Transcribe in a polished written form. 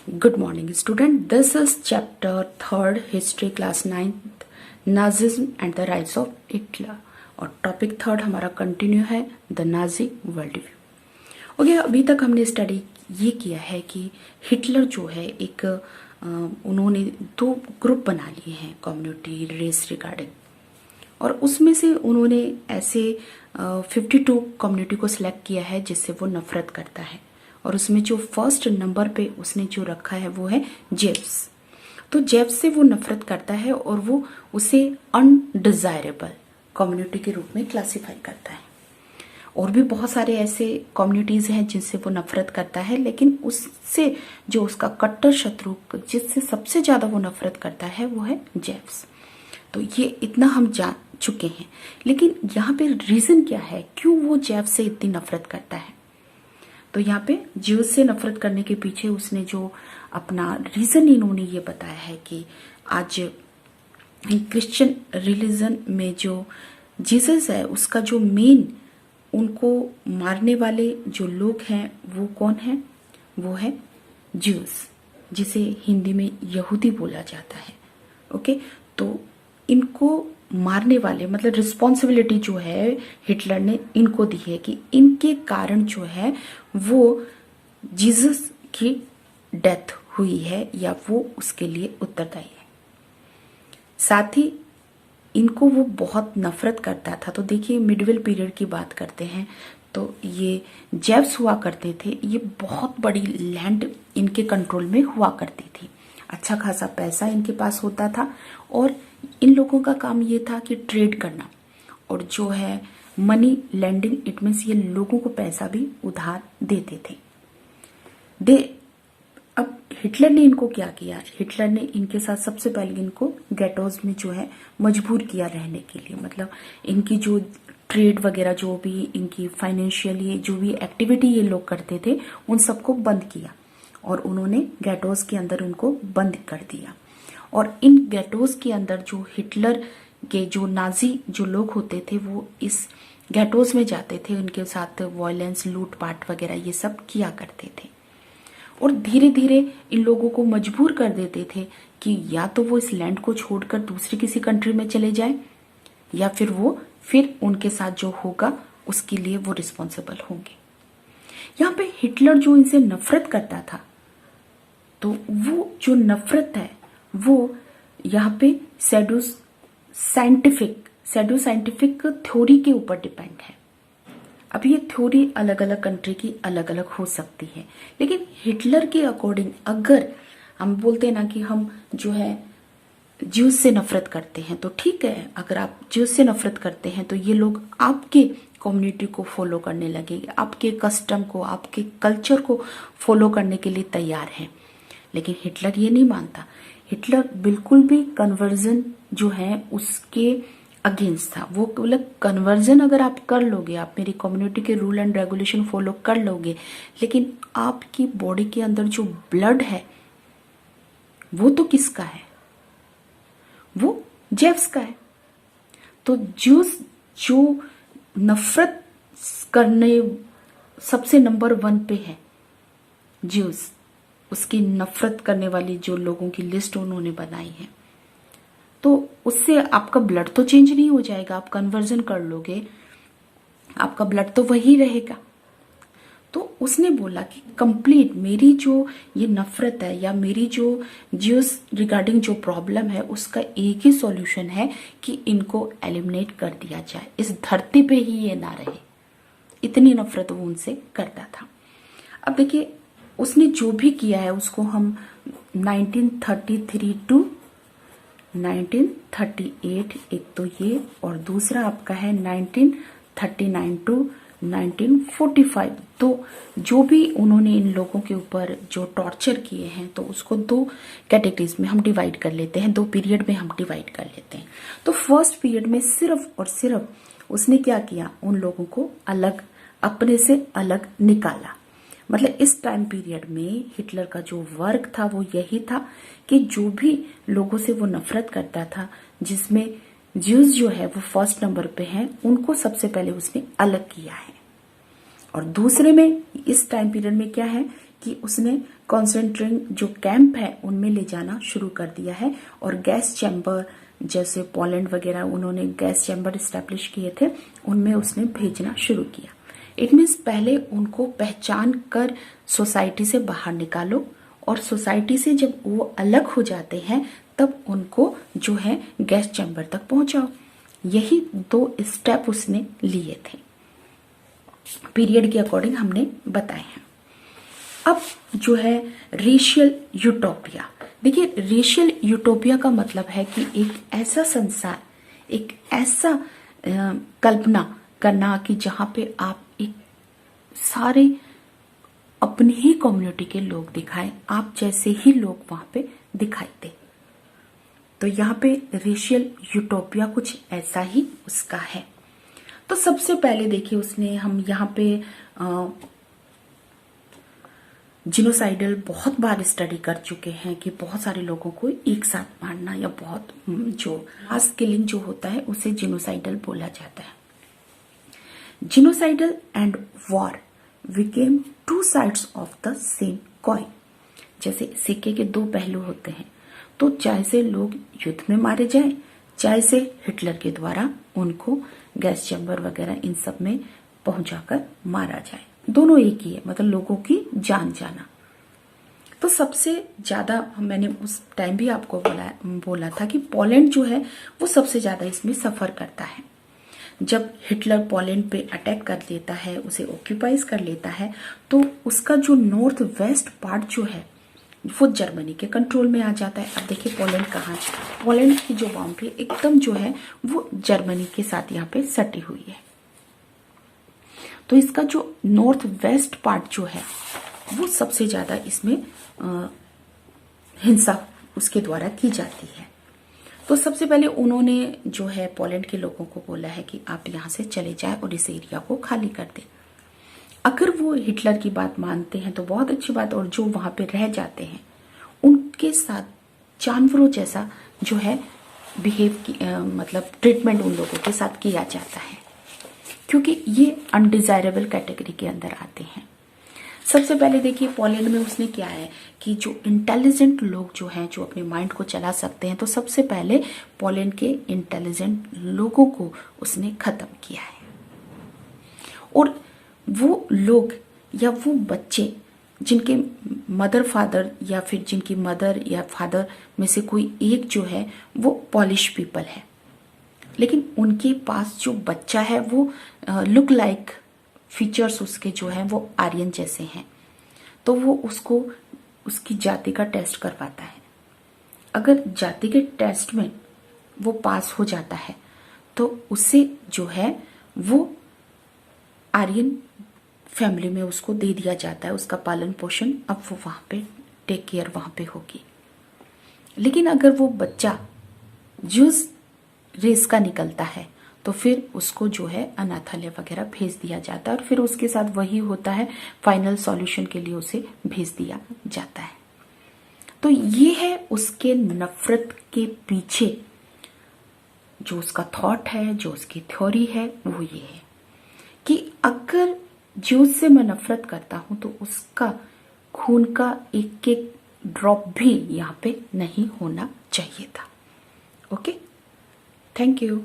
Good morning, student. This is chapter 3rd, history class 9th, Nazism and the rise of Hitler. और topic third हमारा continue है the Nazi world view. Okay, अभी तक हमने study ये किया है कि हिटलर जो है एक उन्होंने दो ग्रुप बना लिए हैं कम्युनिटी रेस रिगार्डिंग, और उसमें से उन्होंने ऐसे 52 कम्युनिटी को सिलेक्ट किया है जिससे वो नफरत करता है। और उसमें जो फर्स्ट नंबर पे उसने जो रखा है वो है जेव्स। तो जेव्स से वो नफरत करता है और वो उसे अनडिजायरेबल कम्युनिटी के रूप में क्लासिफाई करता है। और भी बहुत सारे ऐसे कम्युनिटीज हैं जिनसे वो नफरत करता है, लेकिन उससे जो उसका कट्टर शत्रु जिससे सबसे ज्यादा वो नफरत करता है वो है जेव्स। तो ये इतना हम जान चुके हैं, लेकिन यहाँ पे रीजन क्या है, क्यों वो जेव्स से इतनी नफरत करता है। तो यहाँ पे ज्यूज से नफरत करने के पीछे उसने जो अपना रीजन इन्होंने ये बताया है कि आज क्रिश्चियन रिलीजन में जो जीसस है उसका जो मेन उनको मारने वाले जो लोग हैं वो कौन है, वो है ज्यूज, जिसे हिंदी में यहूदी बोला जाता है। ओके, तो इनको मारने वाले मतलब रिस्पॉन्सिबिलिटी जो है हिटलर ने इनको दी है कि इनके कारण जो है वो जीसस की डेथ हुई है या वो उसके लिए उत्तरदायी है। साथ ही इनको वो बहुत नफरत करता था। तो देखिए, मिडवेल पीरियड की बात करते हैं तो ये जेव्स हुआ करते थे, ये बहुत बड़ी लैंड इनके कंट्रोल में हुआ करती थी, अच्छा खासा पैसा इनके पास होता था और इन लोगों का काम ये था कि ट्रेड करना और जो है मनी लैंडिंग, इट मीन्स ये लोगों को पैसा भी उधार देते थे। अब हिटलर ने इनको क्या किया, हिटलर ने इनके साथ सबसे पहले इनको गेटोज में जो है मजबूर किया रहने के लिए, मतलब इनकी जो ट्रेड वगैरह जो भी इनकी फाइनेंशियली जो भी एक्टिविटी ये लोग करते थे उन सबको बंद किया और उन्होंने गेटोज के अंदर उनको बंद कर दिया। और इन गेटोज के अंदर जो हिटलर के जो नाजी जो लोग होते थे वो इस गेटोज में जाते थे, उनके साथ वायलेंस, लूटपाट वगैरह ये सब किया करते थे और धीरे धीरे इन लोगों को मजबूर कर देते थे कि या तो वो इस लैंड को छोड़कर दूसरी किसी कंट्री में चले जाए या फिर उनके साथ जो होगा उसके लिए वो रिस्पॉन्सिबल होंगे। यहाँ पे हिटलर जो इनसे नफरत करता था, तो वो जो नफरत है वो यहाँ पे सैडो साइंटिफिक थ्योरी के ऊपर डिपेंड है। अब ये थ्योरी अलग अलग कंट्री की अलग अलग हो सकती है, लेकिन हिटलर के अकॉर्डिंग अगर हम बोलते हैं ना कि हम जो है ज्यूज से नफरत करते हैं, तो ठीक है, अगर आप ज्यूज से नफरत करते हैं तो ये लोग आपके कम्युनिटी को फॉलो करने लगेंगे, आपके कस्टम को, आपके कल्चर को फॉलो करने के लिए तैयार हैं। लेकिन हिटलर ये नहीं मानता। हिटलर बिल्कुल भी कन्वर्जन जो है उसके अगेंस्ट था। वो मतलब कन्वर्जन अगर आप कर लोगे, आप मेरी कम्युनिटी के रूल एंड रेगुलेशन फॉलो कर लोगे, लेकिन आपकी बॉडी के अंदर जो ब्लड है वो तो किसका है, वो जेव्स का है। तो ज्यूस जो नफरत करने सबसे नंबर 1 पे है ज्यूस, उसकी नफरत करने वाली जो लोगों की लिस्ट उन्होंने बनाई है, तो उससे आपका ब्लड तो चेंज नहीं हो जाएगा। आप कन्वर्जन कर लोगे, आपका ब्लड तो वही रहेगा। तो उसने बोला कि कंप्लीट मेरी जो ये नफरत है या मेरी जो ज्यूस रिगार्डिंग जो प्रॉब्लम है उसका एक ही सॉल्यूशन है कि इनको एलिमिनेट कर दिया जाए, इस धरती पे ही ये ना रहे। इतनी नफरत वो उनसे करता था। अब देखिए, उसने जो भी किया है उसको हम 1933 टू 1938, एक तो ये, और दूसरा आपका है 1939 टू 1945। तो जो भी उन्होंने इन लोगों के ऊपर जो टॉर्चर किए हैं तो उसको 2 कैटेगरीज में हम डिवाइड कर लेते हैं, 2 पीरियड में हम डिवाइड कर लेते हैं। तो फर्स्ट पीरियड में सिर्फ और सिर्फ उसने क्या किया, उन लोगों को अलग, अपने से अलग निकाला। मतलब इस टाइम पीरियड में हिटलर का जो वर्क था वो यही था कि जो भी लोगों से वो नफरत करता था, जिसमें ज्यूज जो है वो फर्स्ट नंबर पे हैं, उनको सबसे पहले उसने अलग किया है। और दूसरे में इस टाइम पीरियड में क्या है कि उसने कॉन्सेंट्रेट जो कैंप है उनमें ले जाना शुरू कर दिया है और गैस चैम्बर जैसे पोलैंड वगैरह उन्होंने गैस चैम्बर इस्टेब्लिश किए थे उनमें उसने भेजना शुरू किया। इट मीन्स पहले उनको पहचान कर सोसाइटी से बाहर निकालो और सोसाइटी से जब वो अलग हो जाते हैं तब उनको जो है गैस चैम्बर तक पहुंचाओ। यही 2 स्टेप उसने लिए थे, पीरियड के अकॉर्डिंग हमने बताए हैं। अब जो है रेशियल यूटोपिया, देखिए रेशियल यूटोपिया का मतलब है कि एक ऐसा संसार, एक ऐसा कल्पना करना कि जहां पे आप एक सारे अपनी ही कम्युनिटी के लोग दिखाएं, आप जैसे ही लोग वहां पे दिखाई दे। तो यहाँ पे रेशियल यूटोपिया कुछ ऐसा ही उसका है। तो सबसे पहले देखिए उसने, हम यहाँ पे जिनोसाइडल बहुत बार स्टडी कर चुके हैं कि बहुत सारे लोगों को एक साथ मारना या बहुत जो मास किलिंग जो होता है उसे जिनोसाइडल बोला जाता है। Genocidal and war became 2 sides of the same coin. जैसे सिक्के के 2 पहलू होते हैं, तो चाहे से लोग युद्ध में मारे जाएं, चाहे से हिटलर के द्वारा उनको गैस चैम्बर वगैरह इन सब में पहुंचाकर मारा जाए, दोनों एक ही है, मतलब लोगों की जान जाना। तो सबसे ज्यादा मैंने उस टाइम भी आपको बोला था कि पोलैंड जो है वो सबसे ज्यादा इसमें सफर करता है। जब हिटलर पोलैंड पे अटैक कर लेता है, उसे ऑक्यूपाइज कर लेता है, तो उसका जो नॉर्थ वेस्ट पार्ट जो है वो जर्मनी के कंट्रोल में आ जाता है। अब देखिए पोलैंड कहाँ है, पोलैंड की जो बाउंड्री एकदम जो है वो जर्मनी के साथ यहाँ पे सटी हुई है। तो इसका जो नॉर्थ वेस्ट पार्ट जो है वो सबसे ज्यादा इसमें हिंसा उसके द्वारा की जाती है। तो सबसे पहले उन्होंने जो है पोलैंड के लोगों को बोला है कि आप यहाँ से चले जाएं और इस एरिया को खाली कर दें। अगर वो हिटलर की बात मानते हैं तो बहुत अच्छी बात, और जो वहां पे रह जाते हैं उनके साथ जानवरों जैसा जो है बिहेव की मतलब ट्रीटमेंट उन लोगों के साथ किया जाता है, क्योंकि ये अनडिजायरेबल कैटेगरी के अंदर आते हैं। सबसे पहले देखिए पोलैंड में उसने क्या है कि जो इंटेलिजेंट लोग जो हैं, जो अपने माइंड को चला सकते हैं, तो सबसे पहले पोलैंड के इंटेलिजेंट लोगों को उसने खत्म किया है। और वो लोग या वो बच्चे जिनके मदर फादर या फिर जिनकी मदर या फादर में से कोई एक जो है वो पॉलिश पीपल है, लेकिन उनके पास जो बच्चा है वो लुक लाइक फीचर्स उसके जो है वो आर्यन जैसे हैं, तो वो उसको उसकी जाति का टेस्ट करवाता है। अगर जाति के टेस्ट में वो पास हो जाता है तो उसे जो है वो आर्यन फैमिली में उसको दे दिया जाता है, उसका पालन पोषण अब वो वहां पे टेक केयर वहां पे होगी। लेकिन अगर वो बच्चा ज्यूस रेस का निकलता है तो फिर उसको जो है अनाथालय वगैरह भेज दिया जाता है, और फिर उसके साथ वही होता है, फाइनल सॉल्यूशन के लिए उसे भेज दिया जाता है। तो ये है उसके नफरत के पीछे जो उसका थॉट है, जो उसकी थ्योरी है, वो ये है कि अगर ज्यूस से मैं नफरत करता हूं तो उसका खून का एक एक ड्रॉप भी यहाँ पे नहीं होना चाहिए था। Okay, thank you.